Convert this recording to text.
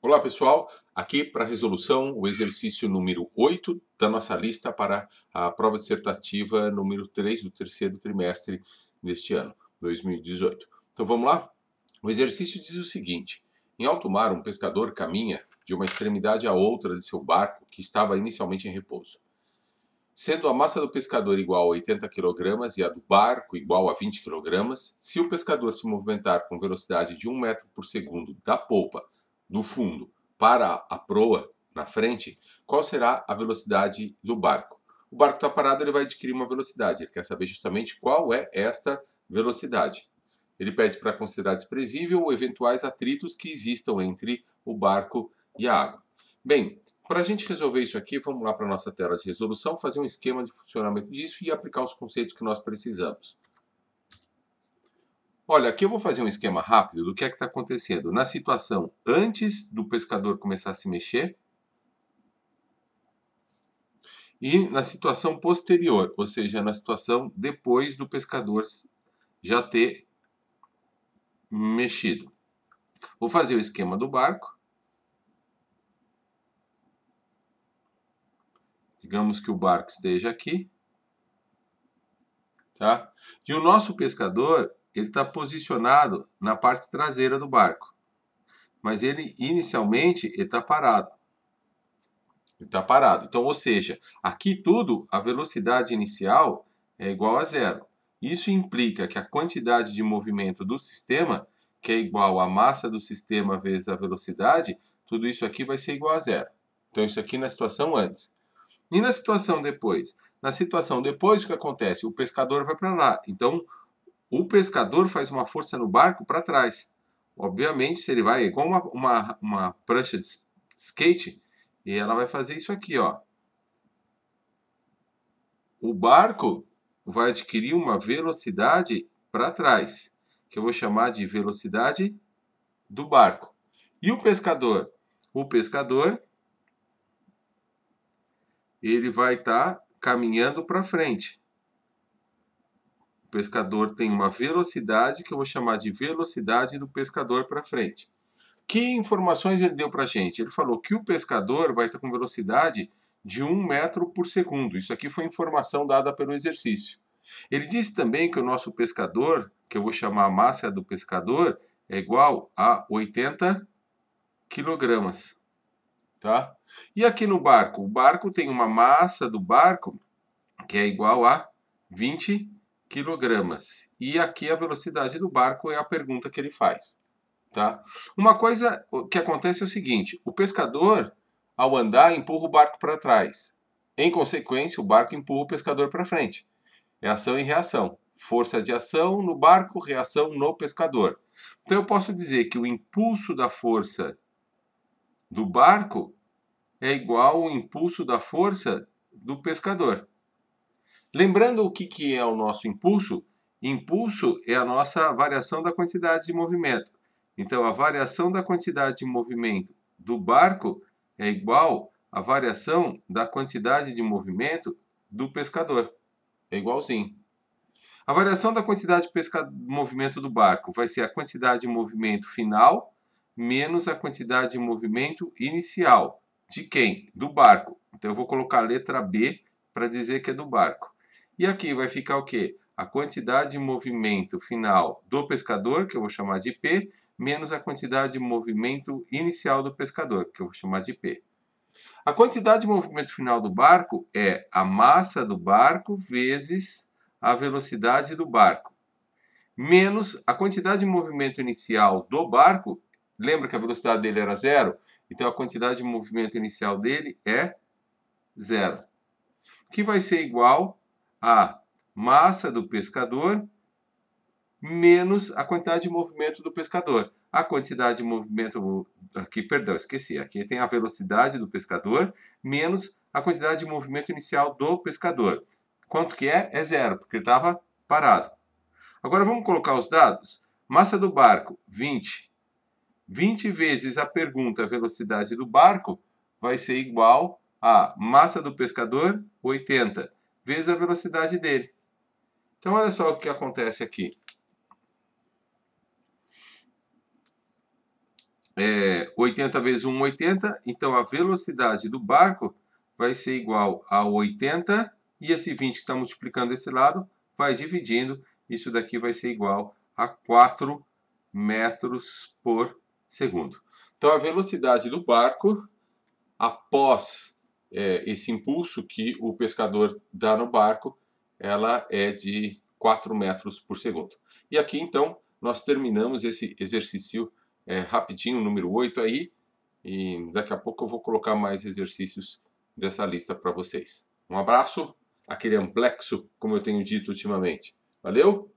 Olá pessoal, aqui para a resolução o exercício número 8 da nossa lista para a prova dissertativa número 3 do terceiro trimestre deste ano, 2018. Então vamos lá? O exercício diz o seguinte: em alto mar um pescador caminha de uma extremidade à outra de seu barco que estava inicialmente em repouso. Sendo a massa do pescador igual a 80 kg e a do barco igual a 20 kg, se o pescador se movimentar com velocidade de 1 metro por segundo da polpa do fundo para a proa na frente, qual será a velocidade do barco? O barco está parado, ele vai adquirir uma velocidade. Ele quer saber justamente qual é esta velocidade. Ele pede para considerar desprezível ou eventuais atritos que existam entre o barco e a água. Bem, para a gente resolver isso aqui, vamos lá para a nossa tela de resolução, fazer um esquema de funcionamento disso e aplicar os conceitos que nós precisamos. Olha, aqui eu vou fazer um esquema rápido do que é que está acontecendo na situação antes do pescador começar a se mexer e na situação posterior, ou seja, na situação depois do pescador já ter mexido. Vou fazer o esquema do barco. Digamos que o barco esteja aqui, tá? E o nosso pescador, ele está posicionado na parte traseira do barco. Mas ele, inicialmente, ele está parado. Ele está parado. Então, ou seja, aqui tudo, a velocidade inicial é igual a zero. Isso implica que a quantidade de movimento do sistema, que é igual à massa do sistema vezes a velocidade, tudo isso aqui vai ser igual a zero. Então, isso aqui na situação antes. E na situação depois? Na situação depois, o que acontece? O pescador vai para lá. Então, o pescador faz uma força no barco para trás. Obviamente, se ele vai, é igual uma prancha de skate, e ela vai fazer isso aqui, ó. O barco vai adquirir uma velocidade para trás, que eu vou chamar de velocidade do barco. E o pescador? O pescador, ele vai estar caminhando para frente. O pescador tem uma velocidade que eu vou chamar de velocidade do pescador para frente. Que informações ele deu para a gente? Ele falou que o pescador vai estar com velocidade de 1 metro por segundo. Isso aqui foi informação dada pelo exercício. Ele disse também que o nosso pescador, que eu vou chamar a massa do pescador, é igual a 80 kg. Tá? E aqui no barco? O barco tem uma massa do barco que é igual a 20 kg. E aqui a velocidade do barco é a pergunta que ele faz. Tá? Uma coisa que acontece é o seguinte: o pescador, ao andar, empurra o barco para trás. Em consequência, o barco empurra o pescador para frente. É ação e reação. Força de ação no barco, reação no pescador. Então eu posso dizer que o impulso da força do barco é igual ao impulso da força do pescador. Lembrando o que é o nosso impulso? Impulso é a nossa variação da quantidade de movimento. Então, a variação da quantidade de movimento do barco é igual à variação da quantidade de movimento do pescador. É igualzinho. A variação da quantidade de movimento do barco vai ser a quantidade de movimento final menos a quantidade de movimento inicial. De quem? Do barco. Então, eu vou colocar a letra B para dizer que é do barco. E aqui vai ficar o quê? A quantidade de movimento final do pescador, que eu vou chamar de P, menos a quantidade de movimento inicial do pescador, que eu vou chamar de P. A quantidade de movimento final do barco é a massa do barco vezes a velocidade do barco, menos a quantidade de movimento inicial do barco. Lembra que a velocidade dele era zero? Então, a quantidade de movimento inicial dele é zero, que vai ser igual a massa do pescador menos a quantidade de movimento do pescador. A quantidade de movimento... Aqui, perdão, esqueci. Aqui tem a velocidade do pescador menos a quantidade de movimento inicial do pescador. Quanto que é? É zero, porque ele estava parado. Agora vamos colocar os dados. Massa do barco, 20. 20 vezes a pergunta, a velocidade do barco, vai ser igual a massa do pescador, 80, vezes a velocidade dele. Então, olha só o que acontece aqui. 80 vezes 1, 80. Então, a velocidade do barco vai ser igual a 80. E esse 20 que está multiplicando esse lado vai dividindo. Isso daqui vai ser igual a 4 metros por segundo. Então, a velocidade do barco, após esse impulso que o pescador dá no barco, ela é de 4 metros por segundo. E aqui, então, nós terminamos esse exercício rapidinho, número 8 aí, e daqui a pouco eu vou colocar mais exercícios dessa lista para vocês. Um abraço, aquele amplexo, como eu tenho dito ultimamente. Valeu?